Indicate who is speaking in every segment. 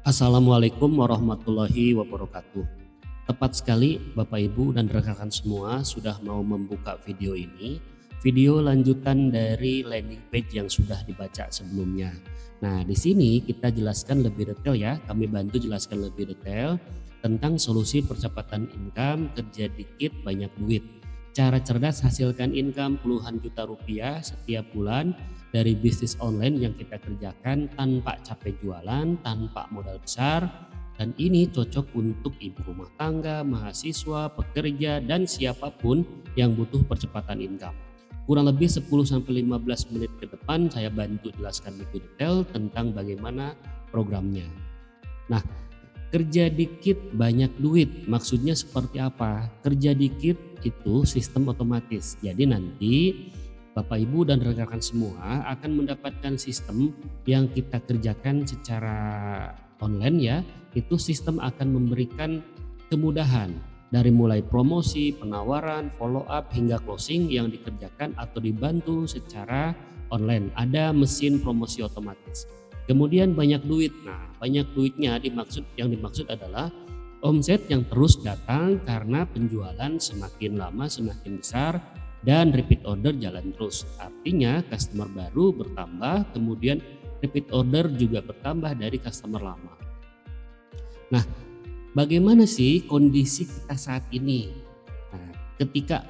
Speaker 1: Assalamualaikum warahmatullahi wabarakatuh. Tepat sekali Bapak Ibu dan rekan-rekan semua sudah mau membuka video ini. Video lanjutan dari landing page yang sudah dibaca sebelumnya. Nah, di sini kita jelaskan lebih detail ya. Kami bantu jelaskan lebih detail tentang solusi percepatan income, kerja dikit banyak duit. Cara cerdas hasilkan income puluhan juta rupiah setiap bulan dari bisnis online yang kita kerjakan tanpa capek jualan, tanpa modal besar, dan ini cocok untuk ibu rumah tangga, mahasiswa, pekerja, dan siapapun yang butuh percepatan income. Kurang lebih 10-15 menit ke depan saya bantu jelaskan lebih detail tentang bagaimana programnya. Nah, kerja dikit banyak duit maksudnya seperti apa? Kerja dikit itu sistem otomatis. Jadi nanti Bapak Ibu dan rekan-rekan semua akan mendapatkan sistem yang kita kerjakan secara online ya. Itu sistem akan memberikan kemudahan dari mulai promosi, penawaran, follow up hingga closing yang dikerjakan atau dibantu secara online. Ada mesin promosi otomatis. Kemudian banyak duit. Nah, banyak duitnya yang dimaksud adalah omset yang terus datang karena penjualan semakin lama semakin besar dan repeat order jalan terus. Artinya customer baru bertambah, kemudian repeat order juga bertambah dari customer lama. Nah, bagaimana sih kondisi kita saat ini? Nah, ketika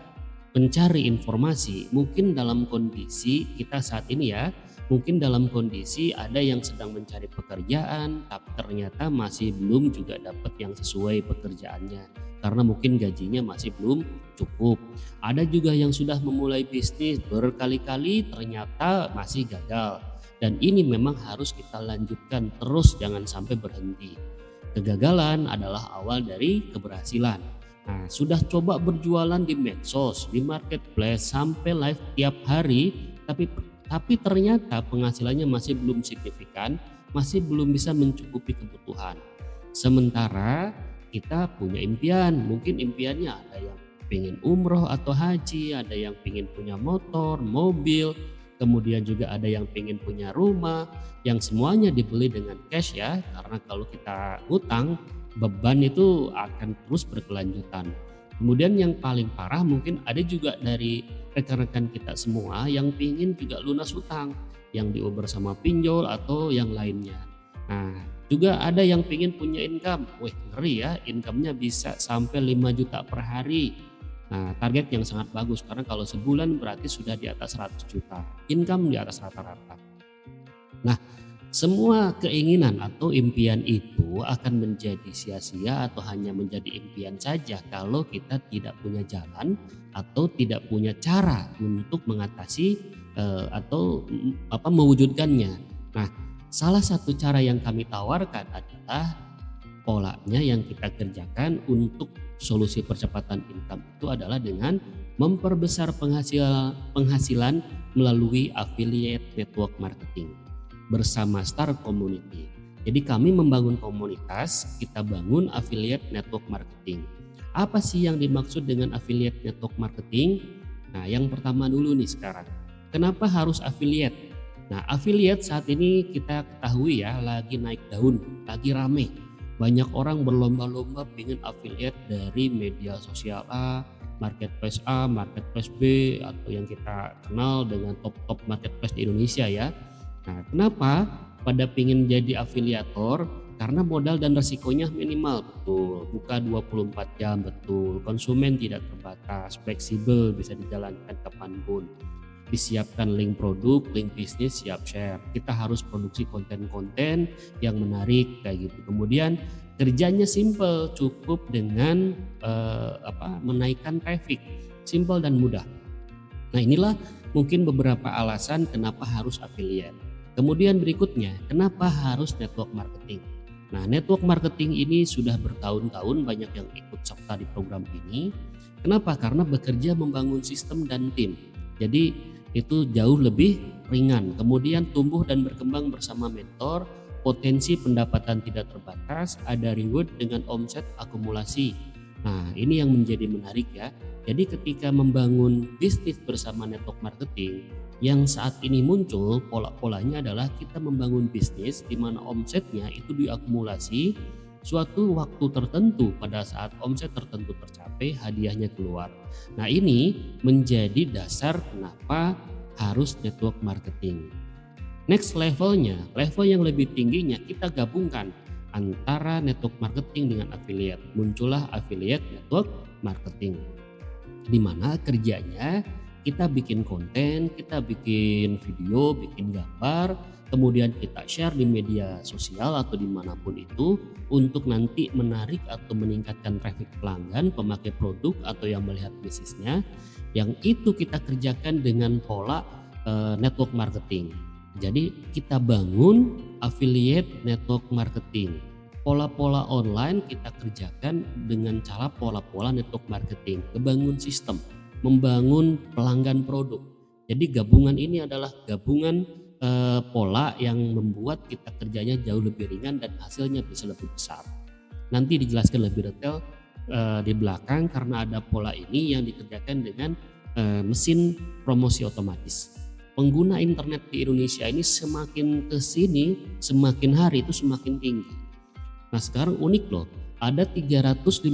Speaker 1: mencari informasi, mungkin dalam kondisi kita saat ini ya, mungkin dalam kondisi ada yang sedang mencari pekerjaan, tapi ternyata masih belum juga dapat yang sesuai pekerjaannya. Karena mungkin gajinya masih belum cukup. Ada juga yang sudah memulai bisnis berkali-kali ternyata masih gagal. Dan ini memang harus kita lanjutkan terus, jangan sampai berhenti. Kegagalan adalah awal dari keberhasilan. Nah, sudah coba berjualan di medsos, di marketplace, sampai live tiap hari, tapi ternyata penghasilannya masih belum signifikan, masih belum bisa mencukupi kebutuhan. Sementara kita punya impian, mungkin impiannya ada yang pengen umroh atau haji, ada yang pengen punya motor, mobil, kemudian juga ada yang pengen punya rumah, yang semuanya dibeli dengan cash ya, karena kalau kita utang, beban itu akan terus berkelanjutan. Kemudian yang paling parah mungkin ada juga dari rekan-rekan kita semua yang pengen juga lunas utang, yang diuber sama pinjol atau yang lainnya. Nah, juga ada yang pengen punya income. Wih, ngeri ya, income-nya bisa sampai 5 juta per hari. Nah, target yang sangat bagus karena kalau sebulan berarti sudah di atas 100 juta. Income di atas rata-rata. Nah, semua keinginan atau impian itu akan menjadi sia-sia atau hanya menjadi impian saja kalau kita tidak punya jalan atau tidak punya cara untuk mengatasi atau mewujudkannya. Nah, salah satu cara yang kami tawarkan adalah polanya yang kita kerjakan untuk solusi percepatan income itu adalah dengan memperbesar penghasilan melalui affiliate network marketing bersama Star Community. Jadi kami membangun komunitas, kita bangun affiliate network marketing. Apa sih yang dimaksud dengan affiliate network marketing? Nah, yang pertama dulu nih sekarang. Kenapa harus affiliate? Nah, affiliate saat ini kita ketahui ya lagi naik daun, lagi rame. Banyak orang berlomba-lomba pengen affiliate dari media sosial A, marketplace B, atau yang kita kenal dengan top-top marketplace di Indonesia ya. Nah, kenapa pada pengen jadi afiliator? Karena modal dan resikonya minimal, betul. Buka 24 jam, betul. Konsumen tidak terbatas, fleksibel, bisa dijalankan kapanpun. Disiapkan link produk, link bisnis, siap share. Kita harus produksi konten-konten yang menarik kayak gitu. Kemudian kerjanya simple, cukup dengan menaikkan traffic, simple dan mudah. Nah, inilah mungkin beberapa alasan kenapa harus affiliate. Kemudian berikutnya, kenapa harus network marketing? Nah, network marketing ini sudah bertahun-tahun banyak yang ikut serta di program ini. Kenapa? Karena bekerja membangun sistem dan tim. Jadi itu jauh lebih ringan. Kemudian tumbuh dan berkembang bersama mentor, potensi pendapatan tidak terbatas, ada reward dengan omset akumulasi. Nah, ini yang menjadi menarik ya. Jadi ketika membangun bisnis bersama network marketing, Yang saat ini muncul pola-polanya adalah kita membangun bisnis di mana omsetnya itu diakumulasi suatu waktu tertentu, pada saat omset tertentu tercapai hadiahnya keluar. Nah, ini menjadi dasar kenapa harus network marketing. Next levelnya, level yang lebih tingginya kita gabungkan antara network marketing dengan affiliate. Muncullah affiliate network marketing, di mana kerjanya kita bikin konten, kita bikin video, bikin gambar, kemudian kita share di media sosial atau dimanapun itu untuk nanti menarik atau meningkatkan traffic pelanggan, pemakai produk atau yang melihat bisnisnya. Yang itu kita kerjakan dengan pola network marketing. Jadi kita bangun affiliate network marketing. Pola-pola online kita kerjakan dengan cara pola-pola network marketing, membangun sistem, membangun pelanggan produk. Jadi gabungan ini adalah gabungan pola yang membuat kita kerjanya jauh lebih ringan dan hasilnya bisa lebih besar. Nanti dijelaskan lebih detail di belakang, karena ada pola ini yang dikerjakan dengan mesin promosi otomatis. Pengguna internet di Indonesia ini semakin kesini, semakin hari itu semakin tinggi. Nah, sekarang unik loh, ada 356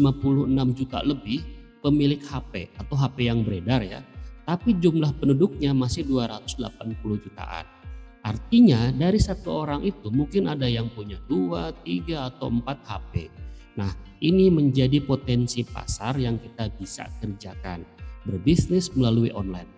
Speaker 1: juta lebih pemilik HP atau HP yang beredar ya, tapi jumlah penduduknya masih 280 jutaan. Artinya dari satu orang itu mungkin ada yang punya 2, 3 atau 4 HP. Nah, ini menjadi potensi pasar yang kita bisa kerjakan, berbisnis melalui online.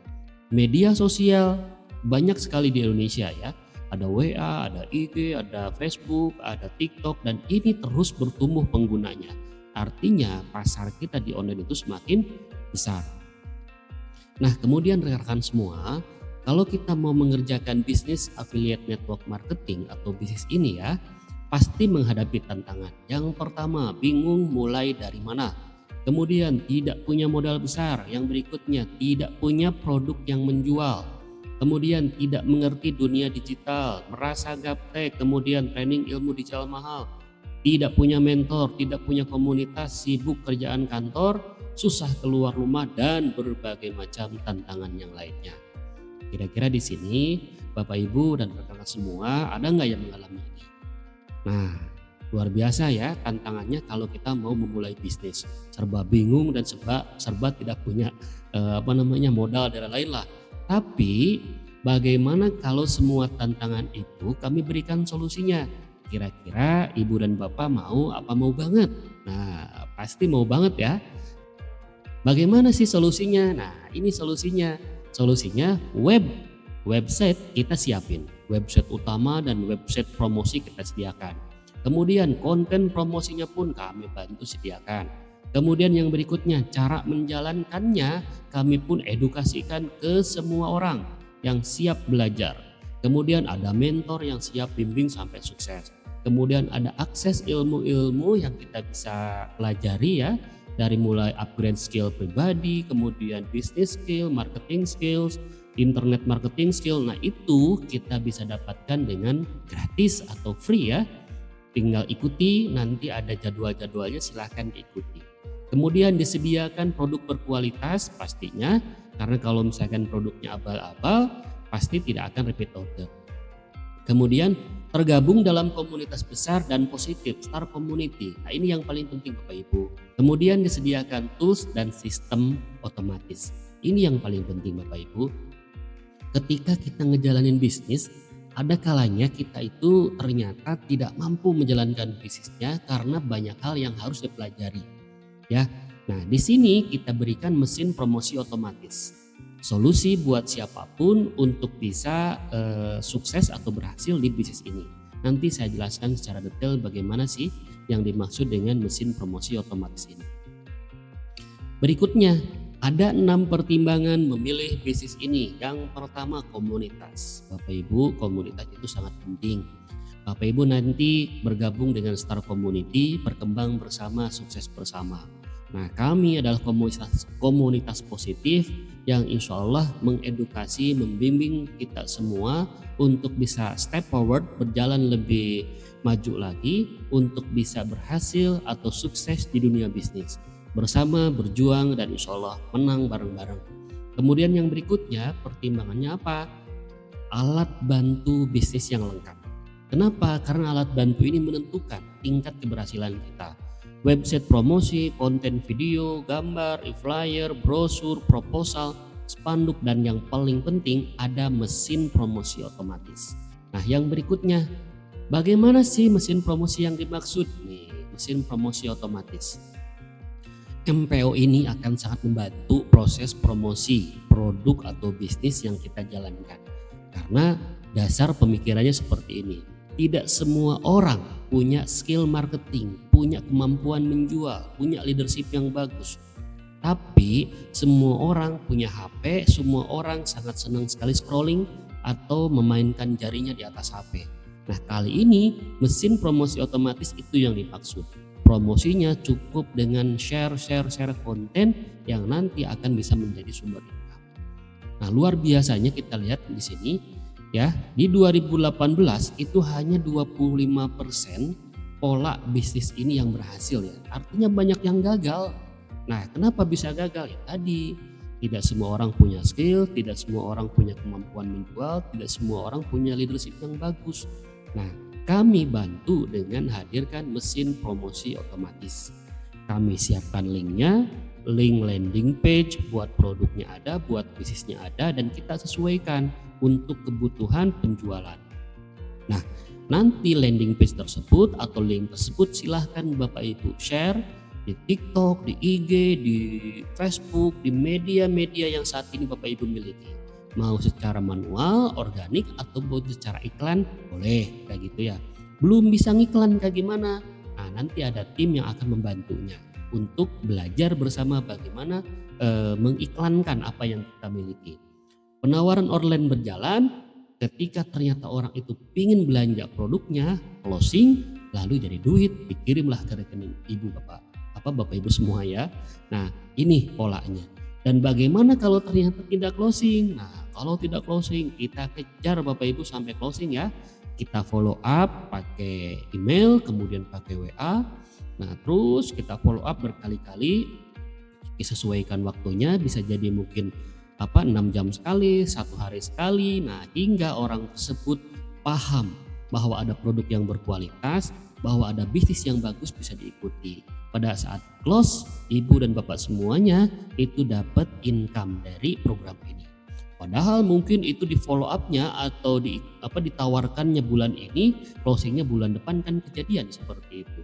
Speaker 1: Media sosial banyak sekali di Indonesia ya. Ada WA, ada IG, ada Facebook, ada TikTok, dan ini terus bertumbuh penggunanya. Artinya pasar kita di online itu semakin besar. Nah, kemudian rekan-rekan semua, kalau kita mau mengerjakan bisnis affiliate network marketing atau bisnis ini ya, pasti menghadapi tantangan. Yang pertama, bingung mulai dari mana. Kemudian tidak punya modal besar. Yang berikutnya, tidak punya produk yang menjual. Kemudian tidak mengerti dunia digital, merasa gaptek, kemudian training ilmu digital mahal, tidak punya mentor, tidak punya komunitas, sibuk kerjaan kantor, susah keluar rumah, dan berbagai macam tantangan yang lainnya. Kira-kira di sini Bapak Ibu dan rekan-rekan semua ada nggak yang mengalami ini? Nah, luar biasa ya tantangannya kalau kita mau memulai bisnis, serba bingung dan serba tidak punya modal dan lain-lain lah. Tapi bagaimana kalau semua tantangan itu kami berikan solusinya? Kira-kira Ibu dan Bapak mau apa mau banget? Nah, pasti mau banget ya. Bagaimana sih solusinya? Nah, ini solusinya. Solusinya website kita siapin. Website utama dan website promosi kita sediakan. Kemudian konten promosinya pun kami bantu sediakan. Kemudian yang berikutnya, cara menjalankannya kami pun edukasikan ke semua orang yang siap belajar. Kemudian ada mentor yang siap bimbing sampai sukses. Kemudian ada akses ilmu-ilmu yang kita bisa pelajari ya, dari mulai upgrade skill pribadi, kemudian business skill, marketing skills, internet marketing skill. Nah, itu kita bisa dapatkan dengan gratis atau free ya. Tinggal ikuti, nanti ada jadwal-jadwalnya, silahkan diikuti. Kemudian disediakan produk berkualitas pastinya, karena kalau misalkan produknya abal-abal pasti tidak akan repeat order. Kemudian tergabung dalam komunitas besar dan positif, Star Community. Nah, ini yang paling penting Bapak Ibu. Kemudian disediakan tools dan sistem otomatis. Ini yang paling penting Bapak Ibu. Ketika kita ngejalanin bisnis, ada kalanya kita itu ternyata tidak mampu menjalankan bisnisnya karena banyak hal yang harus dipelajari. Ya, nah di sini kita berikan mesin promosi otomatis, solusi buat siapapun untuk bisa sukses atau berhasil di bisnis ini. Nanti saya jelaskan secara detail bagaimana sih yang dimaksud dengan mesin promosi otomatis ini. Berikutnya, ada 6 pertimbangan memilih bisnis ini. Yang pertama, komunitas. Bapak Ibu, komunitas itu sangat penting. Bapak Ibu nanti bergabung dengan Star Community, berkembang bersama, sukses bersama. Nah, kami adalah komunitas positif yang insya Allah mengedukasi, membimbing kita semua untuk bisa step forward, berjalan lebih maju lagi untuk bisa berhasil atau sukses di dunia bisnis. Bersama berjuang dan insya Allah menang bareng-bareng. Kemudian yang berikutnya, pertimbangannya apa? Alat bantu bisnis yang lengkap. Kenapa? Karena alat bantu ini menentukan tingkat keberhasilan kita. Website promosi, konten video, gambar, e-flyer, brosur, proposal, spanduk, dan yang paling penting ada mesin promosi otomatis. Nah, yang berikutnya, bagaimana sih mesin promosi yang dimaksud? Nih, mesin promosi otomatis. MPO ini akan sangat membantu proses promosi produk atau bisnis yang kita jalankan. Karena dasar pemikirannya seperti ini. Tidak semua orang punya skill marketing, punya kemampuan menjual, punya leadership yang bagus. Tapi semua orang punya HP, semua orang sangat senang sekali scrolling atau memainkan jarinya di atas HP. Nah, kali ini mesin promosi otomatis itu yang dimaksud. Promosinya cukup dengan share konten yang nanti akan bisa menjadi sumber income. Nah, luar biasanya kita lihat di sini ya, di 2018 itu hanya 25% pola bisnis ini yang berhasil ya. Artinya banyak yang gagal. Nah, kenapa bisa gagal? Ya tadi, tidak semua orang punya skill, tidak semua orang punya kemampuan menjual, tidak semua orang punya leadership yang bagus. Nah, kami bantu dengan hadirkan mesin promosi otomatis. Kami siapkan linknya, link landing page, buat produknya ada, buat bisnisnya ada, dan kita sesuaikan untuk kebutuhan penjualan. Nah, nanti landing page tersebut atau link tersebut silahkan Bapak Ibu share di TikTok, di IG, di Facebook, di media-media yang saat ini Bapak Ibu miliki. Mau secara manual, organik, atau secara iklan, boleh kayak gitu ya. Belum bisa ngiklan kayak gimana? Nah, nanti ada tim yang akan membantunya untuk belajar bersama bagaimana mengiklankan apa yang kita miliki. Penawaran online berjalan, ketika ternyata orang itu pingin belanja produknya, closing, lalu jadi duit, dikirimlah ke rekening ibu bapak ibu semua ya. Nah, ini polanya. Dan bagaimana kalau ternyata tidak closing? Nah, kalau tidak closing, kita kejar Bapak Ibu sampai closing ya. Kita follow up pakai email, kemudian pakai WA. Nah, terus kita follow up berkali-kali, disesuaikan waktunya, bisa jadi mungkin 6 jam sekali, 1 hari sekali. Nah, hingga orang tersebut paham bahwa ada produk yang berkualitas, bahwa ada bisnis yang bagus bisa diikuti. Pada saat close, ibu dan bapak semuanya itu dapat income dari program ini. Padahal mungkin itu di follow up-nya atau ditawarkannya bulan ini, closingnya bulan depan, kan kejadian seperti itu.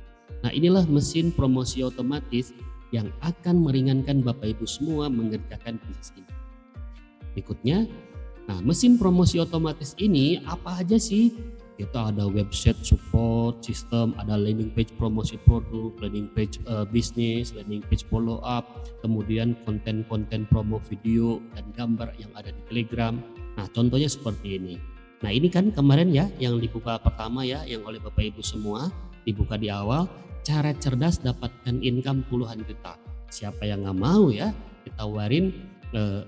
Speaker 1: Nah, inilah mesin promosi otomatis yang akan meringankan Bapak Ibu semua mengerjakan bisnis ini. Berikutnya, nah mesin promosi otomatis ini apa aja sih? Kita ada website support system, ada landing page promosi produk, landing page bisnis, landing page follow up, kemudian konten-konten promo video dan gambar yang ada di Telegram. Nah, contohnya seperti ini. Nah, ini kan kemarin ya yang dibuka pertama ya, yang oleh Bapak Ibu semua dibuka di awal, cara cerdas dapatkan income puluhan juta. Siapa yang nggak mau ya ditawarin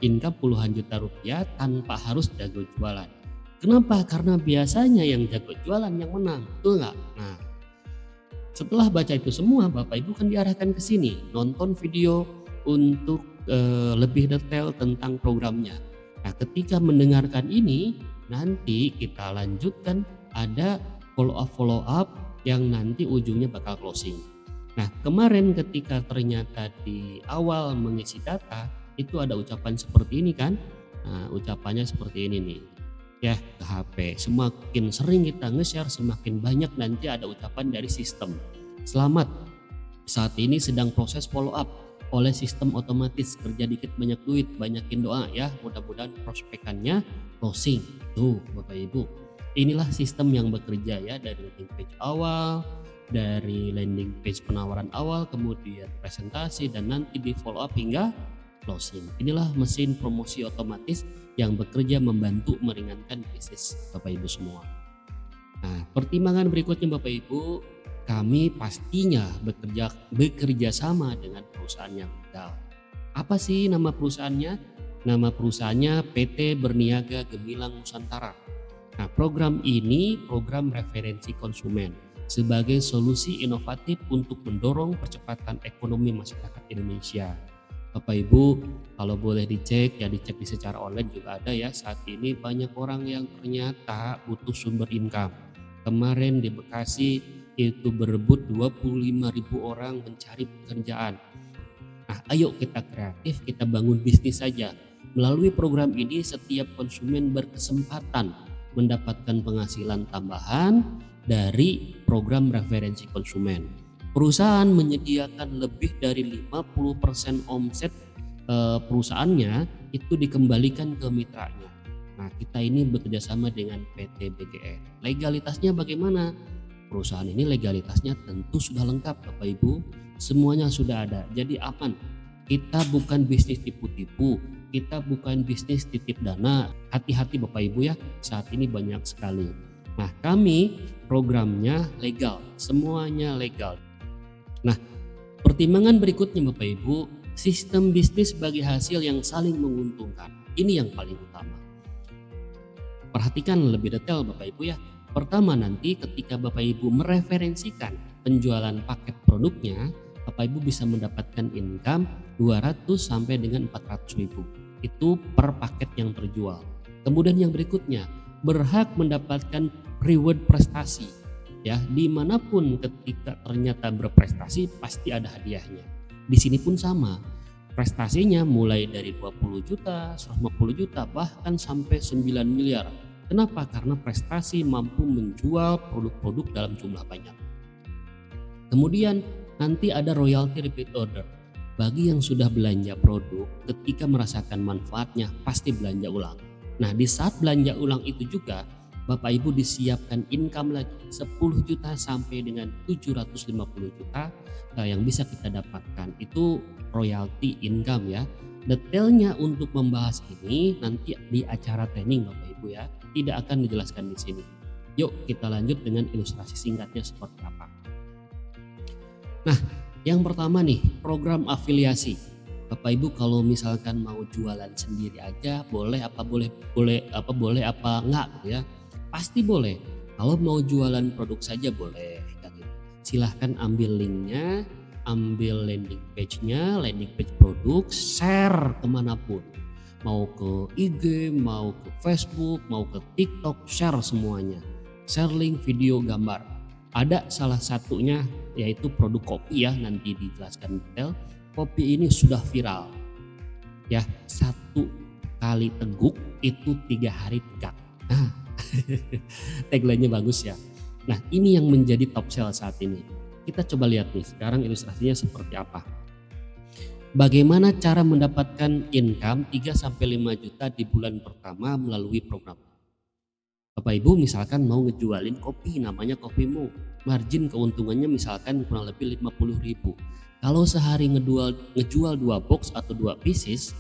Speaker 1: income puluhan juta rupiah tanpa harus jago jualan. Kenapa? Karena biasanya yang jago jualan yang menang, betul nggak? Nah, setelah baca itu semua, Bapak Ibu kan diarahkan ke sini, nonton video untuk lebih detail tentang programnya. Nah, ketika mendengarkan ini, nanti kita lanjutkan ada follow up yang nanti ujungnya bakal closing. Nah, kemarin ketika ternyata di awal mengisi data, itu ada ucapan seperti ini kan? Nah, ucapannya seperti ini nih. Ya, ke HP. Semakin sering kita nge-share, semakin banyak nanti ada ucapan dari sistem. Selamat, saat ini sedang proses follow up oleh sistem otomatis. Kerja dikit banyak duit, banyakin doa ya. Mudah-mudahan prospekannya closing. Tuh Bapak Ibu, inilah sistem yang bekerja ya, dari landing page awal, dari landing page penawaran awal, kemudian presentasi, dan nanti di follow up hingga closing. Inilah mesin promosi otomatis yang bekerja membantu meringankan bisnis Bapak Ibu semua. Nah, pertimbangan berikutnya Bapak Ibu, kami pastinya bekerja sama dengan perusahaan yang legal. Apa sih nama perusahaannya? Nama perusahaannya PT Berniaga Gemilang Nusantara. Nah, program ini program referensi konsumen sebagai solusi inovatif untuk mendorong percepatan ekonomi masyarakat Indonesia. Bapak Ibu, kalau boleh dicek ya dicek di secara online juga ada ya, saat ini banyak orang yang ternyata butuh sumber income. Kemarin di Bekasi itu berebut 25.000 orang mencari pekerjaan. Nah, ayo kita kreatif, kita bangun bisnis saja. Melalui program ini setiap konsumen berkesempatan mendapatkan penghasilan tambahan dari program referensi konsumen. Perusahaan menyediakan lebih dari 50% omset perusahaannya itu dikembalikan ke mitranya. Nah, kita ini bekerjasama dengan PT BGN. Legalitasnya bagaimana? Perusahaan ini legalitasnya tentu sudah lengkap Bapak Ibu, semuanya sudah ada, jadi aman. Kita bukan bisnis tipu-tipu, kita bukan bisnis titip dana. Hati-hati Bapak Ibu ya, saat ini banyak sekali. Nah, kami programnya legal, semuanya legal. Nah, pertimbangan berikutnya Bapak Ibu, sistem bisnis bagi hasil yang saling menguntungkan. Ini yang paling utama. Perhatikan lebih detail Bapak Ibu ya. Pertama, nanti ketika Bapak Ibu mereferensikan penjualan paket produknya, Bapak Ibu bisa mendapatkan income 200 sampai dengan 400 ribu. Itu per paket yang terjual. Kemudian yang berikutnya, berhak mendapatkan reward prestasi. Ya, dimanapun ketika ternyata berprestasi pasti ada hadiahnya. Di sini pun sama. Prestasinya mulai dari 20 juta, 150 juta, bahkan sampai 9 miliar. Kenapa? Karena prestasi mampu menjual produk-produk dalam jumlah banyak. Kemudian nanti ada royalty repeat order. Bagi yang sudah belanja produk, ketika merasakan manfaatnya pasti belanja ulang. Nah, di saat belanja ulang itu juga Bapak Ibu disiapkan income lagi 10 juta sampai dengan 750 juta yang bisa kita dapatkan. Itu royalty income ya. Detailnya untuk membahas ini nanti di acara training Bapak Ibu ya. Tidak akan dijelaskan di sini. Yuk kita lanjut dengan ilustrasi singkatnya seperti apa. Nah, yang pertama nih, program afiliasi. Bapak Ibu kalau misalkan mau jualan sendiri aja boleh apa enggak gitu ya. Pasti boleh. Kalau mau jualan produk saja boleh kan gitu. Silahkan ambil linknya, ambil landing page-nya, landing page produk, share kemanapun. Mau ke IG, mau ke Facebook, mau ke TikTok, share semuanya. Share link video gambar. Ada salah satunya yaitu produk kopi ya, nanti dijelaskan detail. Kopi ini sudah viral. Ya, 1 kali teguk itu 3 hari tegak. Nah, tagline-nya bagus ya. Nah, ini yang menjadi top sell saat ini. Kita coba lihat nih sekarang ilustrasinya seperti apa. Bagaimana cara mendapatkan income 3-5 juta di bulan pertama melalui program. Bapak Ibu misalkan mau ngejualin kopi namanya Kopimu. Margin keuntungannya misalkan kurang lebih 50 ribu. Kalau sehari ngejual 2 box atau 2 pieces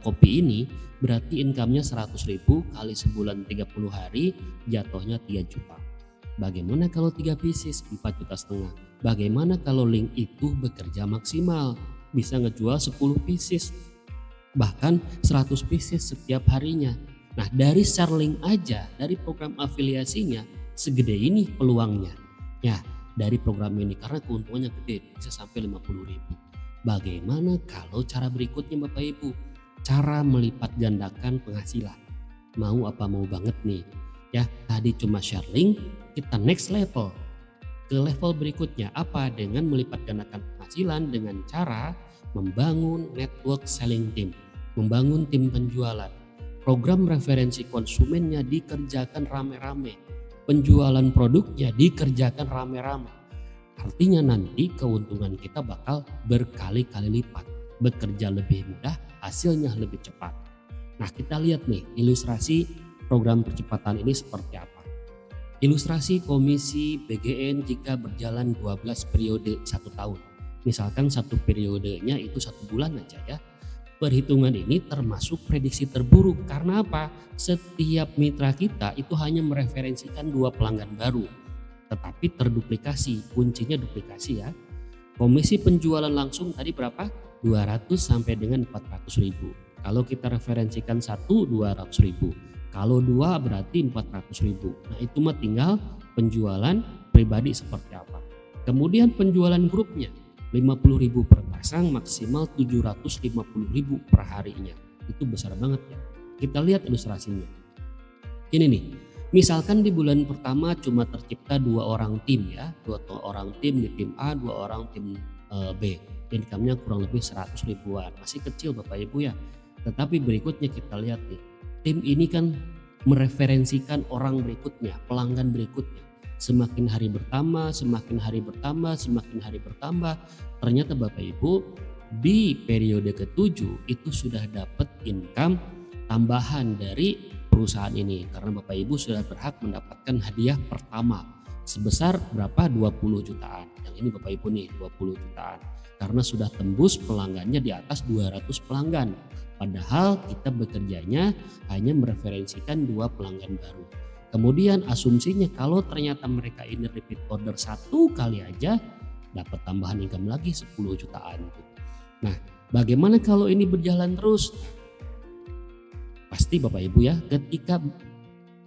Speaker 1: kopi ini berarti income-nya 100 ribu kali sebulan 30 hari jatuhnya 3 juta. Bagaimana kalau 3 pieces 4,5 juta. Bagaimana kalau link itu bekerja maksimal? Bisa ngejual 10 pieces bahkan 100 pieces setiap harinya. Nah, dari share link aja, dari program afiliasinya segede ini peluangnya ya dari program ini karena keuntungannya gede bisa sampai 50 ribu. Bagaimana kalau cara berikutnya Bapak Ibu? Cara melipat gandakan penghasilan. Mau apa mau banget nih ya, tadi cuma share link, kita next level ke level berikutnya apa dengan melipat gandakan penghasilan dengan cara membangun network selling team, membangun tim penjualan. Program referensi konsumennya dikerjakan rame-rame, penjualan produknya dikerjakan rame-rame. Artinya nanti keuntungan kita bakal berkali-kali lipat, bekerja lebih mudah, hasilnya lebih cepat. Nah, kita lihat nih ilustrasi program percepatan ini seperti apa. Ilustrasi komisi BGN jika berjalan 12 periode 1 tahun. Misalkan 1 periodenya itu 1 bulan aja ya. Perhitungan ini termasuk prediksi terburuk karena apa? Setiap mitra kita itu hanya mereferensikan 2 pelanggan baru. Tetapi terduplikasi, kuncinya duplikasi ya. Komisi penjualan langsung tadi berapa? 200 sampai dengan 400 ribu. Kalau kita referensikan 1, 200 ribu. Kalau 2 berarti 400 ribu. Nah, itu mah tinggal penjualan pribadi seperti apa. Kemudian penjualan grupnya 50 ribu per pasang maksimal 750.000 per harinya. Itu besar banget ya. Kita lihat ilustrasinya. Ini nih, misalkan di bulan pertama cuma tercipta 2 orang tim ya, 2 orang tim di tim A, 2 orang tim B. Income-nya kurang lebih 100 ribuan. Masih kecil Bapak Ibu ya. Tetapi berikutnya kita lihat nih, tim ini kan mereferensikan orang berikutnya, pelanggan berikutnya. Semakin hari bertambah, semakin hari bertambah, semakin hari bertambah. Ternyata Bapak Ibu di periode ke-7 itu sudah dapat income tambahan dari perusahaan ini, karena Bapak Ibu sudah berhak mendapatkan hadiah pertama sebesar berapa? 20 jutaan. Yang ini Bapak Ibu nih 20 jutaan karena sudah tembus pelanggannya di atas 200 pelanggan. Padahal kita bekerjanya hanya mereferensikan 2 pelanggan baru. Kemudian asumsinya kalau ternyata mereka ini repeat order 1 kali aja dapat tambahan income lagi 10 jutaan. Nah, bagaimana kalau ini berjalan terus? Pasti Bapak Ibu ya, ketika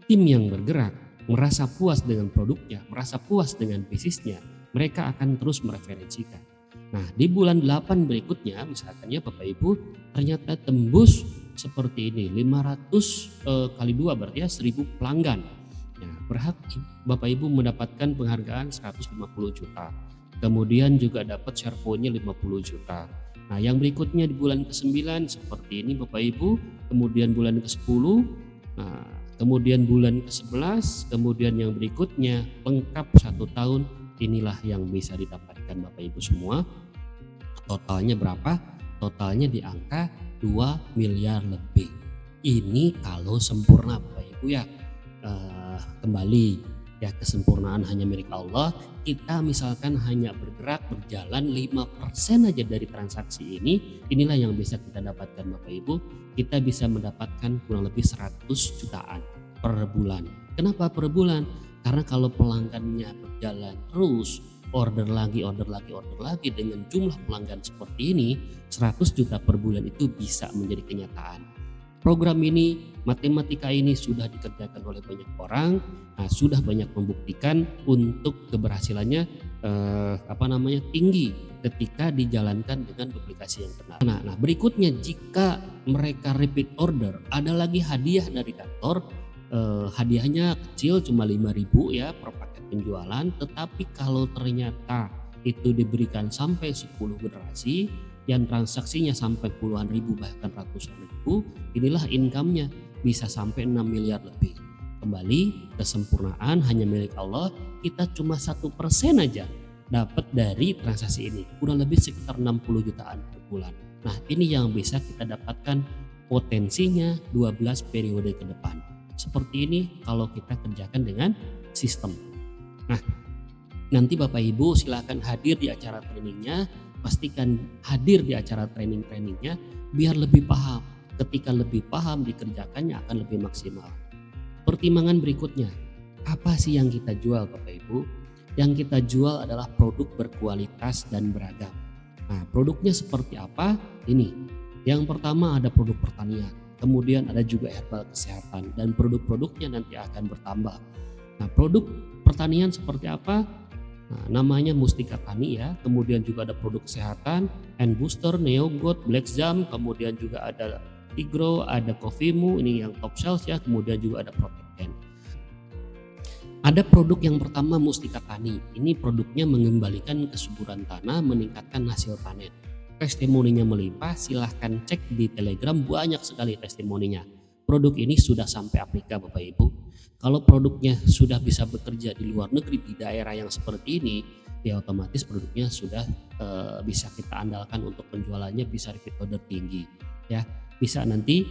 Speaker 1: tim yang bergerak merasa puas dengan produknya, merasa puas dengan bisnisnya, mereka akan terus mereferensikan. Nah, di bulan 8 berikutnya misalkan ya Bapak Ibu ternyata tembus seperti ini, 500 kali 2 berarti ya 1000 pelanggan. Nah, berhak Bapak Ibu mendapatkan penghargaan 150 juta. Kemudian juga dapat share point-nya 50 juta. Nah, yang berikutnya di bulan ke-9 seperti ini Bapak Ibu, kemudian bulan ke-10, nah, kemudian bulan ke-11, kemudian yang berikutnya lengkap 1 tahun. Inilah yang bisa didapatkan Bapak Ibu semua. Totalnya berapa? Totalnya di angka 2 miliar lebih. Ini kalau sempurna Bapak Ibu ya. Kembali ya, kesempurnaan hanya milik Allah. Kita misalkan hanya bergerak berjalan 5% aja dari transaksi ini, inilah yang bisa kita dapatkan Bapak Ibu. Kita bisa mendapatkan kurang lebih 100 jutaan per bulan. Kenapa per bulan? Karena kalau pelanggannya berjalan terus, order lagi dengan jumlah pelanggan seperti ini, 100 juta per bulan itu bisa menjadi kenyataan. Program ini, matematika ini sudah dikerjakan oleh banyak orang, sudah banyak membuktikan untuk keberhasilannya tinggi ketika dijalankan dengan duplikasi yang benar. Nah, berikutnya jika mereka repeat order, ada lagi hadiah dari kantor. Hadiahnya kecil cuma 5.000 ya per paket penjualan, tetapi kalau ternyata itu diberikan sampai 10 generasi yang transaksinya sampai puluhan ribu bahkan ratusan ribu, inilah income-nya bisa sampai 6 miliar lebih. Kembali, kesempurnaan hanya milik Allah. Kita cuma 1% aja dapat dari transaksi ini, kurang lebih sekitar 60 jutaan per bulan. Nah, ini yang bisa kita dapatkan potensinya 12 periode ke depan. Seperti ini kalau kita kerjakan dengan sistem. Nah, nanti Bapak Ibu silakan hadir di acara trainingnya. Pastikan hadir di acara training-trainingnya biar lebih paham. Ketika lebih paham, dikerjakannya akan lebih maksimal. Pertimbangan berikutnya, apa sih yang kita jual Bapak Ibu? Yang kita jual adalah produk berkualitas dan beragam. Nah, produknya seperti apa? Ini. Yang pertama ada produk pertanian, kemudian ada juga herbal kesehatan, dan produk-produknya nanti akan bertambah. Nah, produk pertanian seperti apa? Nah, namanya Mustika Tani ya. Kemudian juga ada produk kesehatan, N Booster, Neogot, Black Zam, kemudian juga ada Tigro, ada Coffeemu, ini yang top sales ya. Kemudian juga ada Protecten. Ada produk yang pertama Mustika Tani. Ini produknya mengembalikan kesuburan tanah, meningkatkan hasil panen. Testimoninya melimpah, silahkan cek di Telegram, banyak sekali testimoninya. Produk ini sudah sampai Afrika Bapak Ibu. Kalau produknya sudah bisa bekerja di luar negeri di daerah yang seperti ini, ya otomatis produknya sudah bisa kita andalkan untuk penjualannya, bisa repeat order tinggi ya. Bisa nanti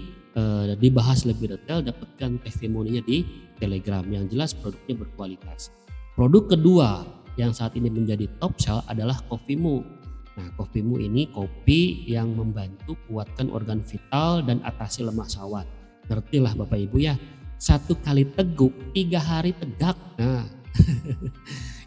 Speaker 1: dibahas lebih detail, dapatkan testimoninya di Telegram. Yang jelas produknya berkualitas. Produk kedua yang saat ini menjadi top sell adalah Coffeemu. Nah, Coffeemu ini kopi yang membantu kuatkan organ vital dan atasi lemah syahwat. Ngertilah Bapak Ibu ya. 1 kali teguk 3 hari tegak. Nah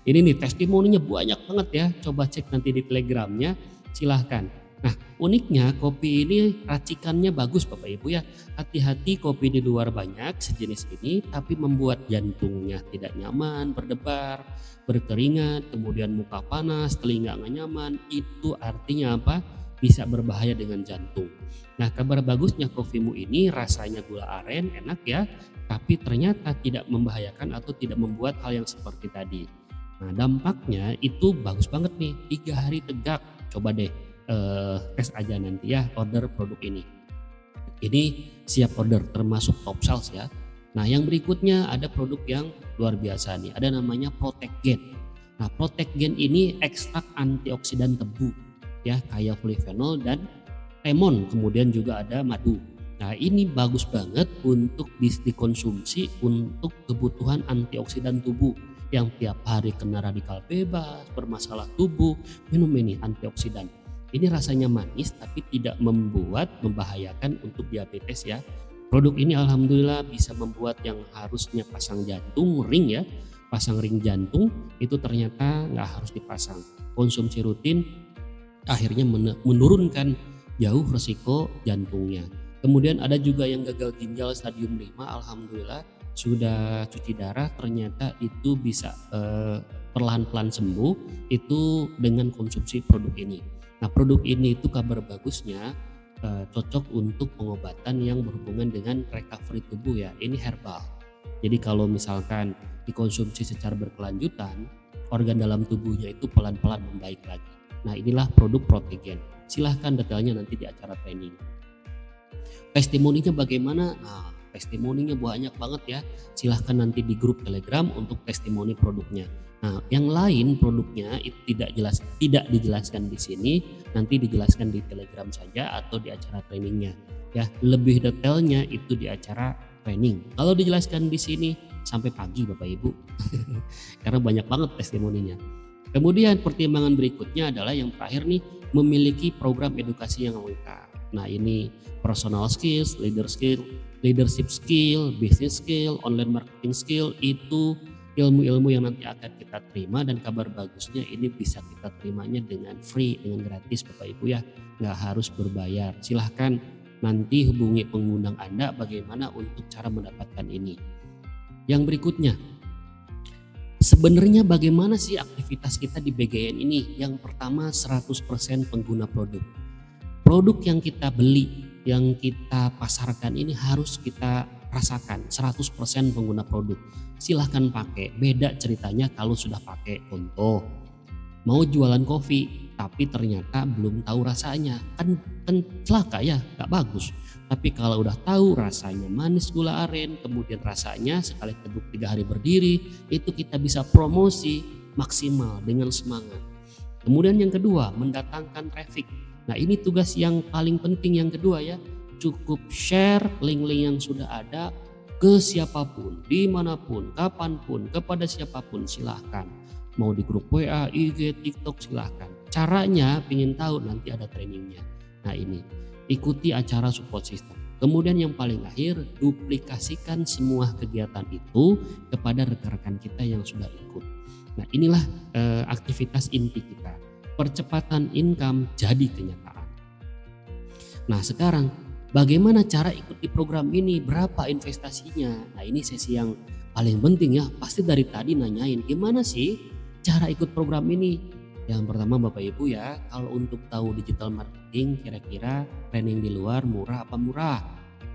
Speaker 1: ini nih testimoninya banyak banget ya. Coba cek nanti di Telegramnya, silahkan. Nah, uniknya kopi ini racikannya bagus Bapak Ibu ya. Hati-hati, kopi di luar banyak sejenis ini tapi membuat jantungnya tidak nyaman, berdebar, berkeringat, kemudian muka panas, telinga nggak nyaman. Itu artinya apa? Bisa berbahaya dengan jantung. Nah, kabar bagusnya kopimu ini rasanya gula aren, enak ya, tapi ternyata tidak membahayakan atau tidak membuat hal yang seperti tadi. Nah, dampaknya itu bagus banget nih, 3 hari tegak. Coba deh tes aja nanti ya, order produk ini. Ini siap order, termasuk top sales ya. Nah, yang berikutnya ada produk yang luar biasa nih, ada namanya Protect Gen. Nah, Protect Gen ini ekstrak antioksidan tebu ya, kayak polyphenol dan lemon, kemudian juga ada madu. Nah, ini bagus banget untuk dikonsumsi untuk kebutuhan antioksidan tubuh yang tiap hari kena radikal bebas, bermasalah tubuh, minum ini antioksidan. Ini rasanya manis tapi tidak membahayakan untuk diabetes ya. Produk ini alhamdulillah bisa membuat yang harusnya pasang jantung ring ya, pasang ring jantung itu ternyata nggak harus dipasang. Konsumsi rutin akhirnya menurunkan jauh resiko jantungnya. Kemudian ada juga yang gagal ginjal stadium 5, alhamdulillah sudah cuci darah ternyata itu bisa perlahan-lahan sembuh itu dengan konsumsi produk ini. Nah, produk ini itu kabar bagusnya cocok untuk pengobatan yang berhubungan dengan recovery tubuh ya. Ini herbal. Jadi kalau misalkan dikonsumsi secara berkelanjutan, organ dalam tubuhnya itu pelan-pelan membaik lagi. Nah, inilah produk Protegen. Silahkan detailnya nanti di acara training. Testimoninya bagaimana? Nah, testimoninya banyak banget ya. Silahkan nanti di grup Telegram untuk testimoni produknya. Nah, yang lain produknya itu tidak dijelaskan di sini, nanti dijelaskan di Telegram saja atau di acara trainingnya. Ya, lebih detailnya itu di acara training. Kalau dijelaskan di sini sampai pagi Bapak Ibu, karena banyak banget testimoninya. Kemudian pertimbangan berikutnya adalah yang terakhir nih, memiliki program edukasi yang lengkap. Nah, ini personal skills, leadership skill, business skill, online marketing skill, itu ilmu-ilmu yang nanti akan kita terima dan kabar bagusnya ini bisa kita terimanya dengan free, dengan gratis Bapak Ibu ya, nggak harus berbayar. Silahkan nanti hubungi pengundang Anda bagaimana untuk cara mendapatkan ini. Yang berikutnya, sebenarnya bagaimana sih aktivitas kita di BGN ini? Yang pertama 100% pengguna produk. Produk yang kita beli, yang kita pasarkan ini harus kita rasakan 100% pengguna produk. Silahkan pakai, beda ceritanya kalau sudah pakai. Contoh, mau jualan kopi tapi ternyata belum tahu rasanya, kan celaka ya, gak bagus. Tapi kalau udah tahu rasanya manis gula aren, kemudian rasanya sekali teguh 3 hari berdiri, itu kita bisa promosi maksimal dengan semangat. Kemudian yang kedua, mendatangkan traffic. Nah, ini tugas yang paling penting yang kedua ya. Cukup share link-link yang sudah ada ke siapapun, dimanapun, kapanpun, kepada siapapun silahkan. Mau di grup WA, IG, TikTok silahkan. Caranya ingin tahu nanti ada trainingnya. Nah, ini ikuti acara support system. Kemudian yang paling akhir, duplikasikan semua kegiatan itu kepada rekan-rekan kita yang sudah ikut. Nah, inilah aktivitas inti kita. Percepatan income jadi kenyataan. Nah, sekarang bagaimana cara ikuti program ini? Berapa investasinya? Nah, ini sesi yang paling penting ya. Pasti dari tadi nanyain gimana sih cara ikut program ini? Yang pertama Bapak Ibu ya, kalau untuk tahu digital marketing kira-kira training di luar murah apa murah?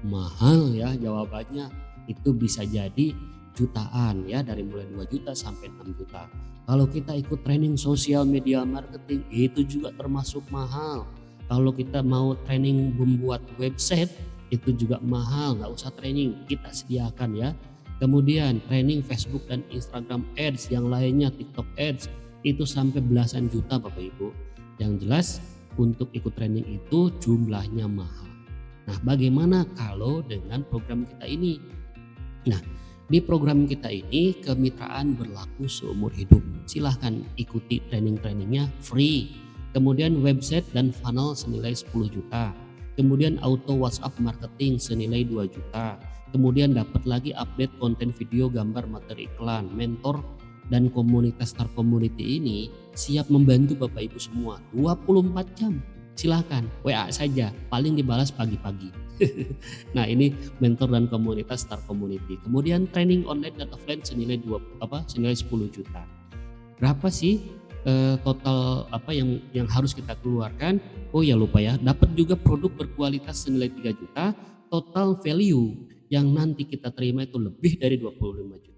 Speaker 1: Mahal ya jawabannya. Itu bisa jadi jutaan ya, dari mulai 2 juta sampai 6 juta. Kalau kita ikut training sosial media marketing itu juga termasuk mahal. Kalau kita mau training membuat website itu juga mahal, nggak usah training, kita sediakan ya. Kemudian training Facebook dan Instagram Ads, yang lainnya TikTok Ads, itu sampai belasan juta Bapak Ibu. Yang jelas untuk ikut training itu jumlahnya mahal. Nah, bagaimana kalau dengan program kita ini? Nah, di program kita ini kemitraan berlaku seumur hidup. Silahkan ikuti training-trainingnya free. Kemudian website dan funnel senilai 10 juta. Kemudian auto WhatsApp marketing senilai 2 juta. Kemudian dapat lagi update konten video, gambar, materi iklan. Mentor dan komunitas Star Community ini siap membantu Bapak Ibu semua 24 jam. Silahkan WA saja, paling dibalas pagi-pagi. Nah ini mentor dan komunitas Star Community. Kemudian training online dan offline senilai 10 juta. Berapa sih total yang harus kita keluarkan? Oh ya lupa ya, dapat juga produk berkualitas senilai 3 juta, total value yang nanti kita terima itu lebih dari 25 juta.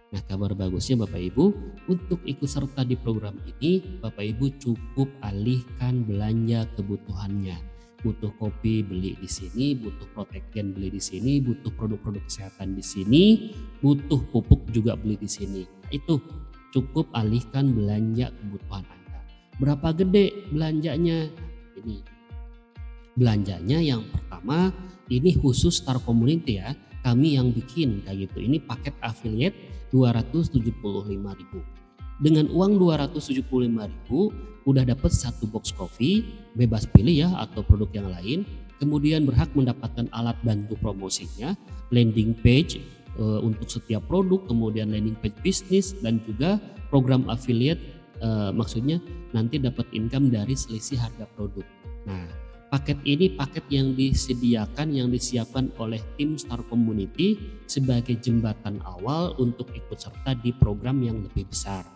Speaker 1: Nah kabar bagusnya Bapak Ibu, untuk ikut serta di program ini Bapak Ibu cukup alihkan belanja kebutuhannya. Butuh kopi beli di sini, butuh protein beli di sini, butuh produk-produk kesehatan di sini, butuh pupuk juga beli di sini. Itu cukup alihkan belanja kebutuhan Anda. Berapa gede belanjanya? Ini belanjanya yang pertama ini khusus Star Community ya. Kami yang bikin kayak gitu. Ini paket affiliate 275.000. Dengan uang 275.000 udah dapat 1 box kopi, bebas pilih ya atau produk yang lain. Kemudian berhak mendapatkan alat bantu promosinya, landing page untuk setiap produk, kemudian landing page bisnis dan juga program affiliate, maksudnya nanti dapat income dari selisih harga produk. Nah, paket ini paket yang disediakan, yang disiapkan oleh tim Star Community sebagai jembatan awal untuk ikut serta di program yang lebih besar.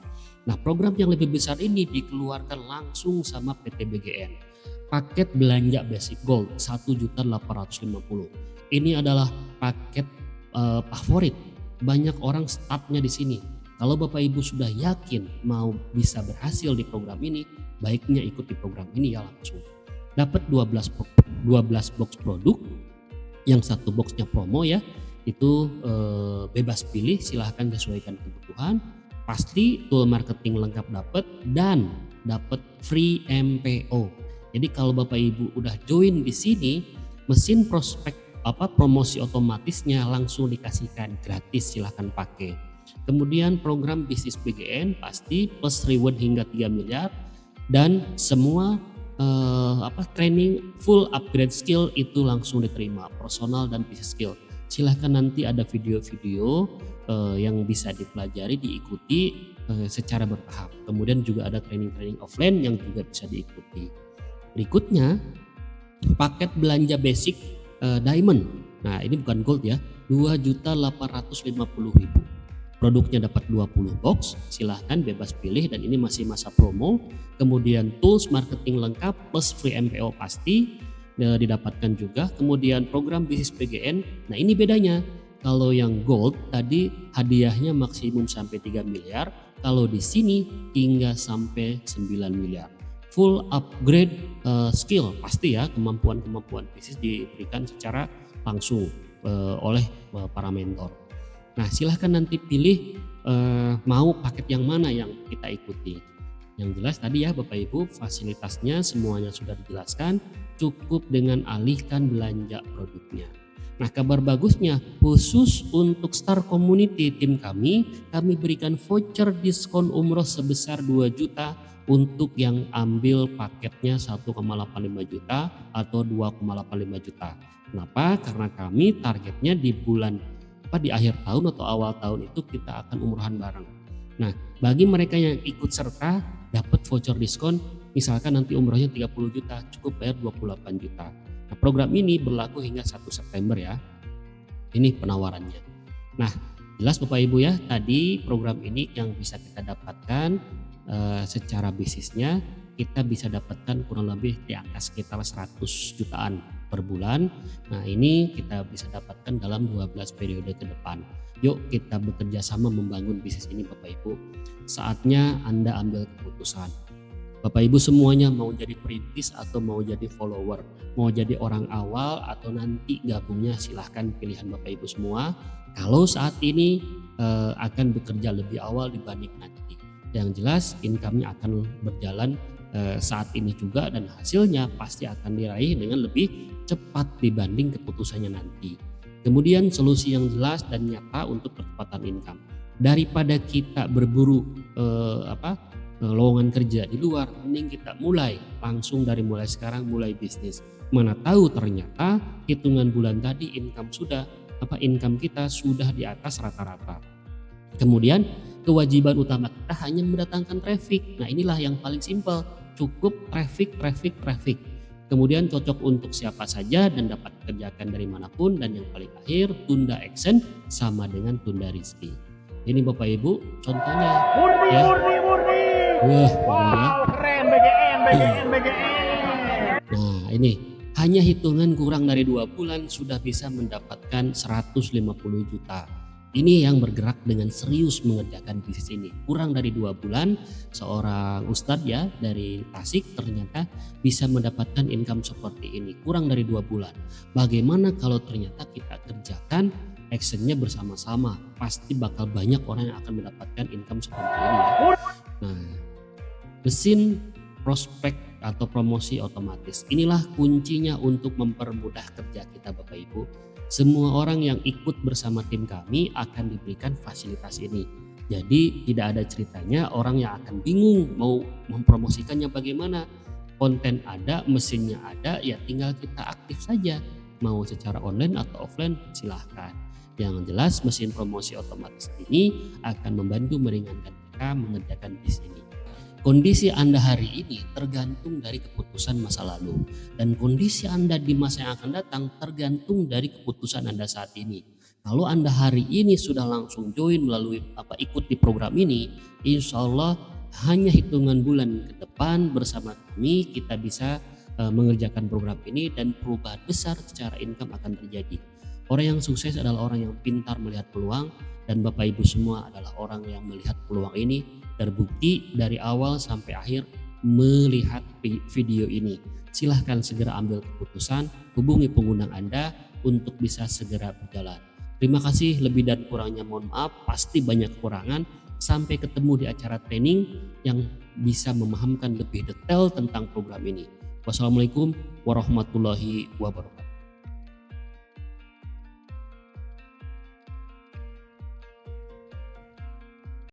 Speaker 1: Nah, program yang lebih besar ini dikeluarkan langsung sama PT BGN. Paket belanja Basic Gold 1.850.000. Ini adalah paket favorit banyak orang startnya di sini. Kalau Bapak Ibu sudah yakin mau bisa berhasil di program ini, baiknya ikut di program ini ya langsung. Dapat 12 box produk, yang 1 boxnya promo ya, itu bebas pilih, silahkan sesuaikan kebutuhan. Pasti tool marketing lengkap dapat dan dapat free MPO. Jadi kalau Bapak Ibu udah join di sini, mesin promosi otomatisnya langsung dikasihkan gratis, silahkan pakai. Kemudian program bisnis BGN pasti plus reward hingga 3 miliar dan semua training full upgrade skill itu langsung diterima, personal dan bisnis skill. Silahkan nanti ada video-video yang bisa dipelajari, diikuti secara bertahap. Kemudian juga ada training-training offline yang juga bisa diikuti. Berikutnya paket belanja basic diamond. Nah ini bukan gold ya, 2.850.000. Produknya dapat 20 box, silahkan bebas pilih dan ini masih masa promo. Kemudian tools marketing lengkap plus free MPO pasti didapatkan juga. Kemudian program bisnis PGN, nah ini bedanya. Kalau yang gold tadi hadiahnya maksimum sampai 3 miliar, kalau di sini hingga sampai 9 miliar. Full upgrade skill pasti ya, kemampuan bisnis diberikan secara langsung oleh para mentor. Nah silahkan nanti pilih mau paket yang mana yang kita ikuti. Yang jelas tadi ya Bapak Ibu, fasilitasnya semuanya sudah dijelaskan, cukup dengan alihkan belanja produknya. Nah kabar bagusnya khusus untuk Star Community tim kami berikan voucher diskon umroh sebesar 2 juta untuk yang ambil paketnya 1,85 juta atau 2,85 juta. Kenapa? Karena kami targetnya di akhir tahun atau awal tahun itu kita akan umrohan bareng. Nah bagi mereka yang ikut serta dapat voucher diskon, misalkan nanti umrohnya 30 juta cukup bayar 28 juta. Nah program ini berlaku hingga 1 September ya, ini penawarannya. Nah jelas Bapak Ibu ya, tadi program ini yang bisa kita dapatkan secara bisnisnya, kita bisa dapatkan kurang lebih di angka sekitar 100 jutaan per bulan. Nah ini kita bisa dapatkan dalam 12 periode ke depan. Yuk kita bekerja sama membangun bisnis ini Bapak Ibu. Saatnya Anda ambil keputusan. Bapak Ibu semuanya mau jadi perintis atau mau jadi follower, mau jadi orang awal atau nanti gabungnya, silahkan pilihan Bapak Ibu semua. Kalau saat ini akan bekerja lebih awal dibanding nanti, yang jelas income-nya akan berjalan saat ini juga dan hasilnya pasti akan diraih dengan lebih cepat dibanding keputusannya nanti. Kemudian solusi yang jelas dan nyata untuk percepatan income. Daripada kita berburu lowongan kerja di luar, mending kita langsung dari mulai sekarang mulai bisnis. Mana tahu ternyata hitungan bulan tadi income kita sudah di atas rata-rata. Kemudian kewajiban utama kita hanya mendatangkan traffic. Nah inilah yang paling simpel, cukup traffic. kemudian cocok untuk siapa saja dan dapat dikerjakan dari manapun, dan yang paling akhir tunda action sama dengan tunda rezeki. Ini Bapak Ibu contohnya ya. Wah,
Speaker 2: Wow, keren BGN.
Speaker 1: Nah ini hanya hitungan kurang dari 2 bulan sudah bisa mendapatkan 150 juta. Ini yang bergerak dengan serius mengerjakan bisnis ini. Kurang dari 2 bulan seorang ustadz ya dari Tasik ternyata bisa mendapatkan income seperti ini. Kurang dari 2 bulan. Bagaimana kalau ternyata kita kerjakan actionnya bersama-sama? Pasti bakal banyak orang yang akan mendapatkan income seperti ini ya. Nah, mesin prospek atau promosi otomatis. Inilah kuncinya untuk mempermudah kerja kita Bapak Ibu. Semua orang yang ikut bersama tim kami akan diberikan fasilitas ini. Jadi tidak ada ceritanya orang yang akan bingung mau mempromosikannya bagaimana. Konten ada, mesinnya ada, ya tinggal kita aktif saja. Mau secara online atau offline silahkan. Yang jelas mesin promosi otomatis ini akan membantu meringankan kita mengerjakan bisnis ini. Kondisi Anda hari ini tergantung dari keputusan masa lalu, dan kondisi Anda di masa yang akan datang tergantung dari keputusan Anda saat ini. Kalau Anda hari ini sudah langsung join melalui ikut di program ini, insya Allah hanya hitungan bulan ke depan bersama kami kita bisa mengerjakan program ini dan perubahan besar secara income akan terjadi. Orang yang sukses adalah orang yang pintar melihat peluang, dan Bapak Ibu semua adalah orang yang melihat peluang ini. Terbukti dari awal sampai akhir melihat video ini. Silahkan segera ambil keputusan, hubungi pengundang Anda untuk bisa segera berjalan. Terima kasih, lebih dan kurangnya mohon maaf, pasti banyak kekurangan. Sampai ketemu di acara training yang bisa memahamkan lebih detail tentang program ini. Wassalamualaikum warahmatullahi wabarakatuh.